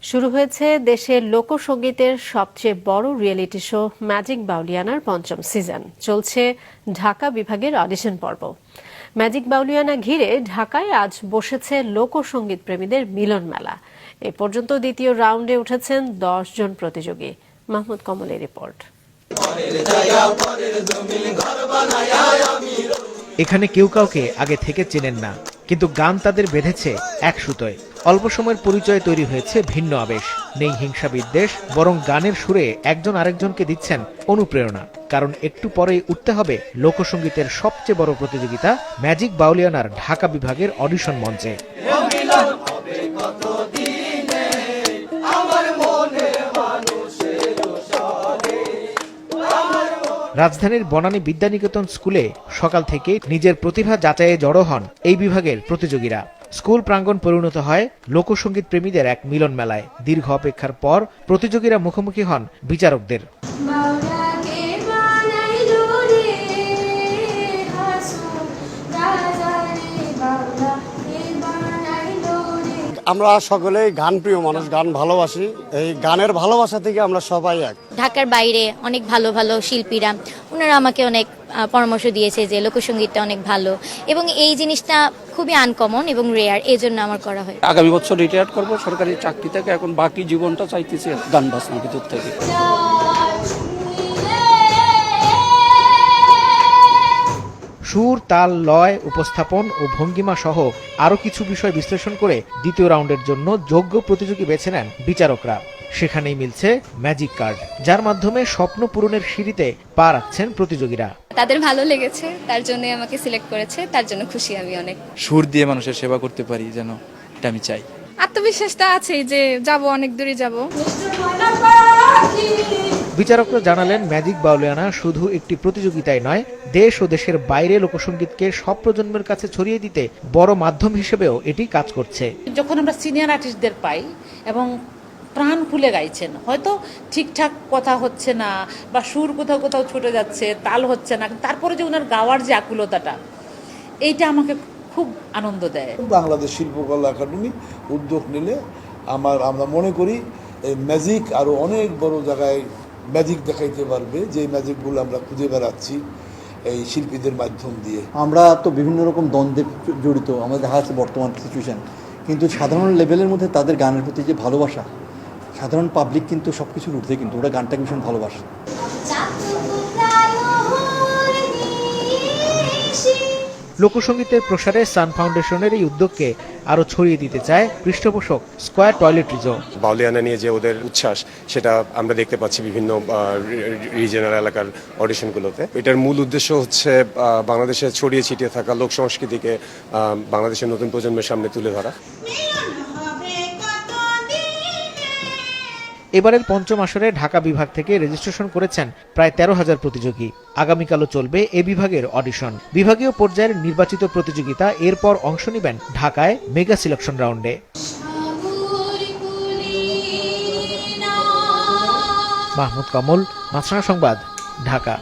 শুরু হয়েছে দেশের লোকসঙ্গীতের সবচেয়ে বড় রিয়েলিটি শো ম্যাজিক বাউলিয়ানার পঞ্চম সিজন। চলছে ঢাকা বিভাগের অডিশন পর্ব। ম্যাজিক বাউলিয়ানা ঘিরে ঢাকায় আজ বসেছে লোকসঙ্গীত প্রেমীদের মিলন মেলা। এ পর্যন্ত দ্বিতীয় রাউন্ডে উঠেছেন 10 জন প্রতিযোগী। মাহমুদ কমলের রিপোর্ট। এখানে কেউ কাউকে আগে থেকে চেনেন না, কিন্তু গান তাদের বেঁধেছে এক সুতোয়। অল্প সময়ের পরিচয় তৈরি হয়েছে ভিন্ন আবেশ। নেই হিংসা বিদ্বেষ, বরং গানের সুরে একজন আরেকজনকে দিচ্ছেন অনুপ্রেরণা। কারণ একটু পরেই উঠতে হবে লোকসঙ্গীতের সবচেয়ে বড় প্রতিযোগিতা ম্যাজিক বাউলিয়ানার ঢাকা বিভাগের অডিশন মঞ্চে। রাজধানীর বনানী বিদ্যানিকেতন স্কুলে সকাল থেকে নিজের প্রতিভা যাচাইয়ে জড়ো হন এই বিভাগের প্রতিযোগীরা। স্কুল প্রাঙ্গণ পরিণত হয় লোকসঙ্গীত প্রেমীদের এক মিলন মেলায়। দীর্ঘ অপেক্ষার পর প্রতিযোগীরা মুখোমুখি হন বিচারকদের। আমরা সকলেই গান প্রিয় মানুষ, গান ভালোবাসি। এই গানের ভালোবাসা থেকে আমরা সবাই এক। ঢাকার বাইরে অনেক ভালো ভালো শিল্পীরা ওনারা আমাকে অনেক পরামর্শ দিয়েছে যে লোকসঙ্গীতটা অনেক ভালো এবং এই জিনিসটা খুবই আনকমন এবং রেয়ার, এই জন্য আমার করা হয়। আগামী বছর রিটায়ার করব সরকারি চাকরি থেকে, এখন বাকি জীবনটা চাইতেছি গান বাজনার ভিতর থেকে। সুর, তাল, লয়, উপস্থাপন ও ভঙ্গিমা সহ আরও কিছু বিষয় বিশ্লেষণ করে দ্বিতীয় রাউন্ডের জন্য যোগ্য প্রতিযোগী বেছে নেন বিচারকরা। সেখানেই মিলছে ম্যাজিক কার্ড, যার মাধ্যমে স্বপ্ন পূরণের সিঁড়িতে পা রাখছেন প্রতিযোগীরা। তাদের ভালো লেগেছে, তার জন্য আমাকে সিলেক্ট করেছে, তার জন্য খুশি আমি অনেক। সুর দিয়ে মানুষের সেবা করতে পারি, যেন এটা আমি চাই। আত্মবিশ্বাসটা আছে যে যাব, অনেক দূরে যাব। বিচারকরা জানালেন, ম্যাজিক বাউলিয়ানা শুধু একটি প্রতিযোগিতাই নয়, দেশ ও দেশের বাইরে লোকসঙ্গীতকে সব প্রজন্মের কাছে ছড়িয়ে দিতে বড় মাধ্যম হিসেবেও এটি কাজ করছে। যখন আমরা সিনিয়র আর্টিস্টদের পাই এবং প্রাণ খুলে গাইছেন, হয়তো ঠিকঠাক কথা হচ্ছে না বা সুর কোথাও কোথাও ছুটে যাচ্ছে, তাল হচ্ছে না, তারপরে যে ওনার গাওয়ার যে আকুলতাটা, এইটা আমাকে খুব আনন্দ দেয়। বাংলাদেশ শিল্পকলা একাডেমি উদ্যোগ নিলে আমরা মনে করি এই ম্যাজিক আরও অনেক বড় জায়গায় ম্যাজিক দেখাইতে পারবে, যে ম্যাজিকগুলো আমরা খুঁজে বেড়াচ্ছি এই শিল্পীদের মাধ্যম দিয়ে। আমরা তো বিভিন্ন রকম দ্বন্দ্বে জড়িত, আমাদের দেখা যাচ্ছে বর্তমান সিচুয়েশন, কিন্তু সাধারণ লেভেলের মধ্যে তাদের গানের প্রতি যে ভালোবাসা, সাধারণ পাবলিক কিন্তু সব কিছুর ঊর্ধ্বে, কিন্তু ওরা গানটাকে ভীষণ ভালোবাসে। লোকসঙ্গীতের প্রসারে সান ফাউন্ডেশনের এই উদ্যোগকে আরো ছড়িয়ে দিতে চায় পৃষ্ঠপোষক স্কয়ার টয়লেট্রিজও। বাউলিয়ানা নিয়ে যে ওদের উচ্ছ্বাস, সেটা আমরা দেখতে পাচ্ছি বিভিন্ন রিজিয়নাল এলাকার অডিশনগুলোতে। এটার মূল উদ্দেশ্য হচ্ছে বাংলাদেশে ছড়িয়ে ছিটিয়ে থাকা লোক সংস্কৃতিকে বাংলাদেশের নতুন প্রজন্মের সামনে তুলে ধরা। এবারের পঞ্চম আসরে ঢাকা বিভাগ থেকে রেজিস্ট্রেশন করেছেন প্রায় 13,000 প্রতিযোগী। আগামীকালও চলবে এ বিভাগের অডিশন। বিভাগীয় পর্যায়ের নির্বাচিত প্রতিযোগিতা এরপর অংশ নেবেন ঢাকায় মেগা সিলেকশন রাউন্ডে। মাহমুদ কমল, মাছরাঙা সংবাদ, ঢাকা।